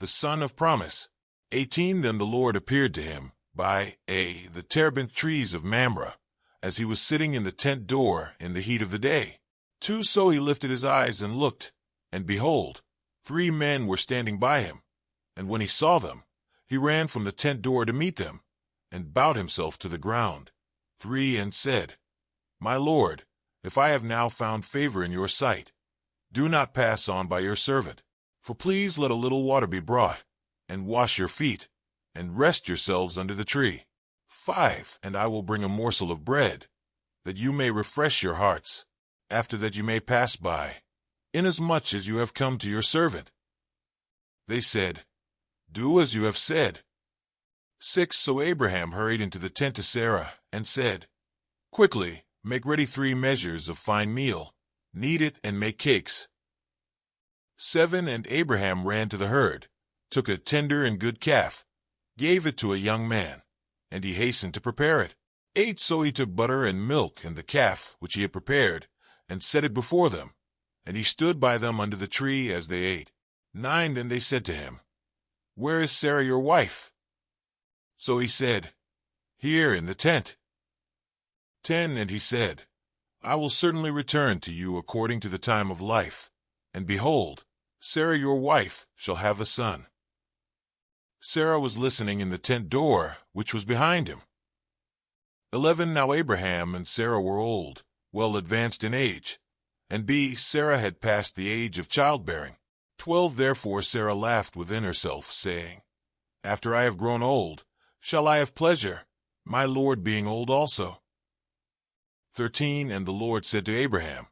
the son of promise. 18 Then the Lord appeared to him by the terebinth trees of Mamre, as he was sitting in the tent door in the heat of the day. 2 So he lifted his eyes and looked, and behold, 3 men were standing by him. And when he saw them, he ran from the tent door to meet them, and bowed himself to the ground. 3 And said, My Lord, if I have now found favor in your sight, do not pass on by your servant. For please let a little water be brought, and wash your feet, and rest yourselves under the tree. 5 And I will bring a morsel of bread, that you may refresh your hearts. After that you may pass by, inasmuch as you have come to your servant. They said, Do as you have said. 6 So Abraham hurried into the tent to Sarah, and said, Quickly, make ready 3 measures of fine meal, knead it, and make cakes. 7 And Abraham ran to the herd, took a tender and good calf, gave it to a young man, and he hastened to prepare it. 8 So he took butter and milk and the calf which he had prepared, and set it before them, and he stood by them under the tree as they ate. 9 Then they said to him, Where is Sarah your wife? So he said, Here in the tent. 10 And he said, I will certainly return to you according to the time of life, and behold, Sarah your wife shall have a son. Sarah was listening in the tent door, which was behind him. 11 Now Abraham and Sarah were old, well advanced in age, and Sarah had passed the age of childbearing. 12 Therefore Sarah laughed within herself, saying, After I have grown old, shall I have pleasure, my Lord being old also? 13 And the Lord said to Abraham,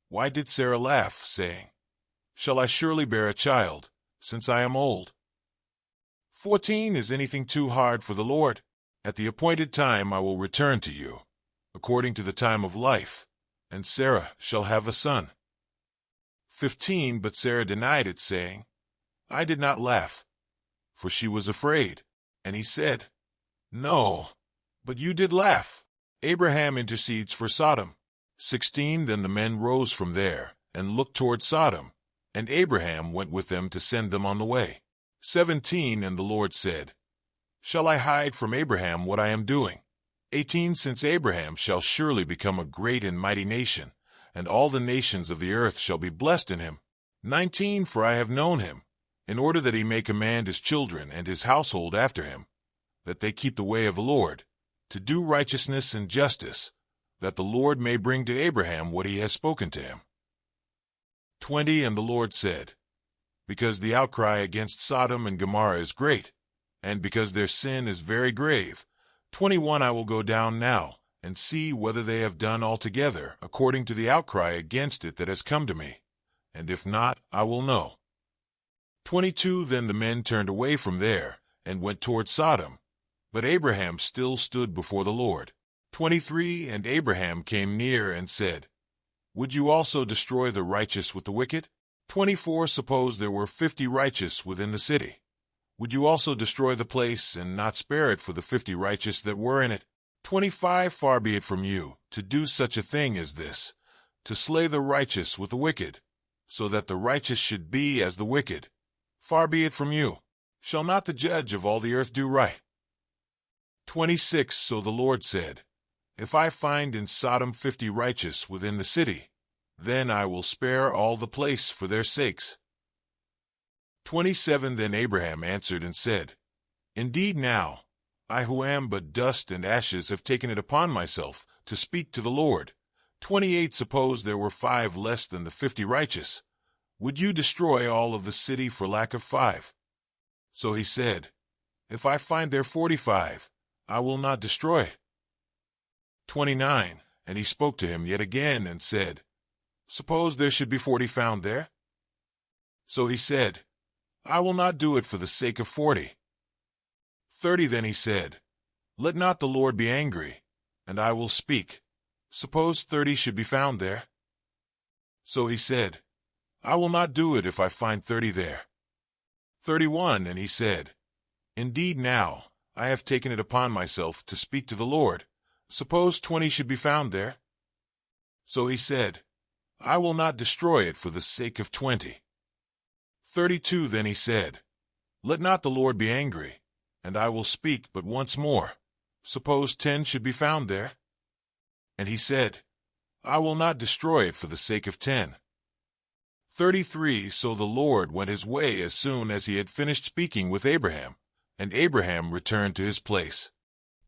Why did Sarah laugh, saying, Shall I surely bear a child, since I am old? 14 Is anything too hard for the Lord? At the appointed time I will return to you, according to the time of life, and Sarah shall have a son. 15 But Sarah denied it, saying, I did not laugh, for she was afraid. And he said, No, but you did laugh. Abraham intercedes for Sodom. 16 Then the men rose from there, and looked toward Sodom, and Abraham went with them to send them on the way. 17 And the Lord said, Shall I hide from Abraham what I am doing? 18 Since Abraham shall surely become a great and mighty nation, and all the nations of the earth shall be blessed in him. 19 For I have known him, in order that he may command his children and his household after him, that they keep the way of the Lord, to do righteousness and justice, that the Lord may bring to Abraham what he has spoken to him. 20 And the Lord said, Because the outcry against Sodom and Gomorrah is great, and because their sin is very grave, 21 I will go down now, and see whether they have done altogether according to the outcry against it that has come to me, and if not, I will know. 22 Then the men turned away from there, and went toward Sodom, but Abraham still stood before the Lord. 23 And Abraham came near and said, Would you also destroy the righteous with the wicked? 24 Suppose there were 50 righteous within the city. Would you also destroy the place, and not spare it for the 50 righteous that were in it? 25 Far be it from you, to do such a thing as this, to slay the righteous with the wicked, so that the righteous should be as the wicked. Far be it from you. Shall not the judge of all the earth do right? 26 So the Lord said, If I find in Sodom 50 righteous within the city, then I will spare all the place for their sakes. 27 Then Abraham answered and said, Indeed now, I who am but dust and ashes have taken it upon myself to speak to the Lord. 28 Suppose there were 5 less than the 50 righteous. Would you destroy all of the city for lack of 5? So he said, If I find there 45, I will not destroy it. 29 And he spoke to him yet again and said, Suppose there should be 40 found there? So he said, I will not do it for the sake of 40. 30 Then he said, Let not the Lord be angry, and I will speak. Suppose 30 should be found there? So he said, I will not do it if I find 30 there. 31 And he said, Indeed now, I have taken it upon myself to speak to the Lord. Suppose 20 should be found there? So he said, I will not destroy it for the sake of 20. 32 Then he said, Let not the Lord be angry, and I will speak but once more. Suppose 10 should be found there? And he said, I will not destroy it for the sake of 10. 33 So the Lord went his way as soon as he had finished speaking with Abraham, and Abraham returned to his place.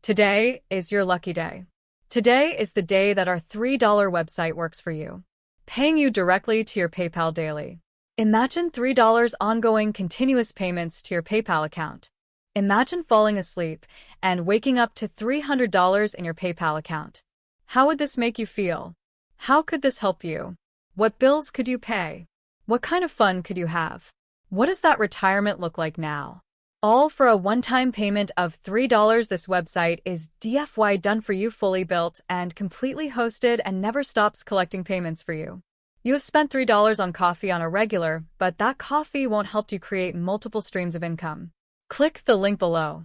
Today is your lucky day. Today is the day that our $3 website works for you, paying you directly to your PayPal daily. Imagine $3 ongoing continuous payments to your PayPal account. Imagine falling asleep and waking up to $300 in your PayPal account. How would this make you feel? How could this help you? What bills could you pay? What kind of fun could you have? What does that retirement look like now? All for a one-time payment of $3. This website is DFY done for you, fully built and completely hosted, and never stops collecting payments for you. You have spent $3 on coffee on a regular, but that coffee won't help you create multiple streams of income. Click the link below.